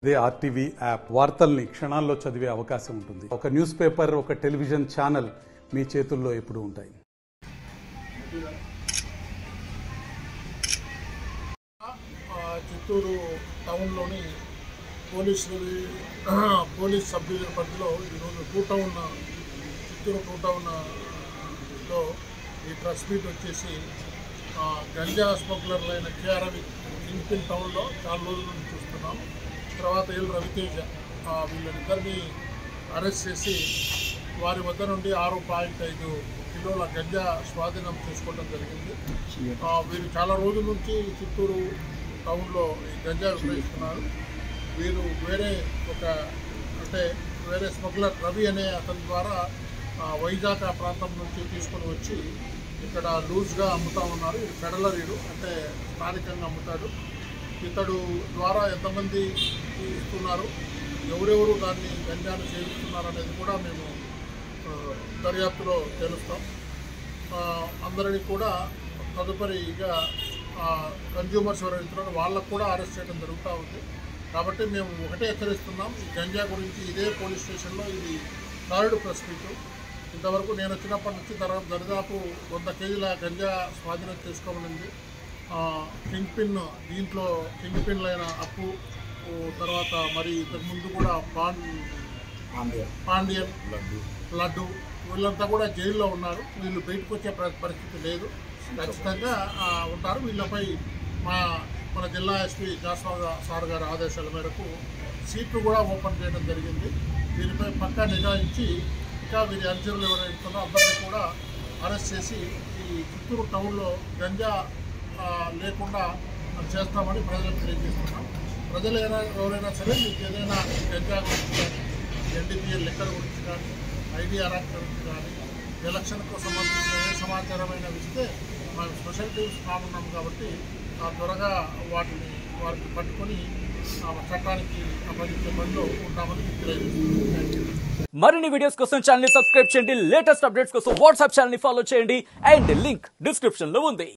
ఇదే RTV app వార్తల్ని క్షణాల్లో చదివే అవకాశం ఉంటుంది. ఒక న్యూస్ పేపర్, ఒక టెలివిజన్ ఛానల్ మీ చేతుల్లో ఎప్పుడూ ఉంటాయి. చిత్తూరు టౌన్లోని పోలీస్ సబ్ డివిజన్ పరిధిలో ఈరోజు చిత్తూరు టూ టౌన్లో ఈ ప్రెస్ మీట్ వచ్చేసి గంజా స్మగ్లర్లైన కేఆర్వి కింగ్పిన్ టౌన్లో చాలా రోజుల నుంచి చూస్తున్నాం. తర్వాత ఏళ్ళు రవితేజ వీళ్ళిద్దరిని అరెస్ట్ చేసి వారి వద్ద నుండి 6.5 కిలోల గంజా స్వాధీనం చేసుకోవడం జరిగింది. వీరు చాలా రోజుల నుంచి చిత్తూరు టౌన్లో ఈ గంజా విక్రయిస్తున్నారు. వీరు వేరే స్మగ్లర్ రవి అనే అతని ద్వారా వైజాగ్ ప్రాంతం నుంచి తీసుకొని వచ్చి ఇక్కడ లూజ్గా అమ్ముతా ఉన్నారు. ఇది పెడలర్, అంటే స్థానికంగా అమ్ముతాడు. ఇతడు ద్వారా ఎంతమంది ఇస్తున్నారు, ఎవరెవరు దాన్ని గంజాను సేవిస్తున్నారు అనేది కూడా మేము దర్యాప్తులో తెలుస్తాం. అందరినీ కూడా తదుపరిగా కన్జ్యూమర్స్ ఎవరైతున్నారో వాళ్ళకు కూడా అరెస్ట్ చేయడం జరుగుతూ ఉంది. కాబట్టి మేము ఒకటే హెచ్చరిస్తున్నాం, ఈ గంజా గురించి ఇదే పోలీస్ స్టేషన్లో ఇది 3rd ప్రెస్ మీట్. ఇంతవరకు నేను వచ్చినప్పటి నుంచి దరిదాపు 100 కేజీల గంజా స్వాధీనం చేసుకోమనింది. దీంట్లో కింగ్ పిన్లైన అప్పు, తర్వాత మరి ఇంతకుముందు కూడా పాండ్యన్, లడ్డు వీళ్ళంతా కూడా జైల్లో ఉన్నారు. వీళ్ళు బయటకు వచ్చే పరిస్థితి లేదు, ఖచ్చితంగా ఉంటారు. వీళ్ళపై మన జిల్లా ఎస్పీ జాస్వా సార్ గారి ఆదేశాల మేరకు సీట్లు కూడా ఓపెన్ చేయడం జరిగింది. దీనిపై పక్కా నిఘా ఇచ్చి ఇంకా వీరి అనుచరులు ఎవరైతున్నారో అందరినీ కూడా అరెస్ట్ చేసి ఈ చిత్తూరు టౌన్లో గంజా లేకుండా చేస్తామని ప్రజలకు తెలియజేస్తున్నాం. ప్రజలు ఎవరైనా సరే మీకు ఏదైనా గంజా గురించి కానీ, ఎన్డీపీఎల్ లెక్కల గురించి కానీ, ఐడిఆర్ యాక్ట్ గురించి కానీ, ఎలక్షన్కు సంబంధించిన ఏ సమాచారమైనా ఇస్తే మేము స్పెషల్ టీమ్స్ కానున్నాం కాబట్టి త్వరగా వారిని పట్టుకొని చట్టానికి అప్పగించే పనిలో ఉంటామని తెలియజేస్తున్నాం. మరిన్ని వీడియోస్ కోసం ఛానల్ ని సబ్స్క్రైబ్ చేయండి. లేటెస్ట్ అప్డేట్స్ కోసం వాట్సాప్ ఛానల్ ని ఫాలో చేయండి. అండ్ లింక్ డిస్క్రిప్షన్ లో ఉంది.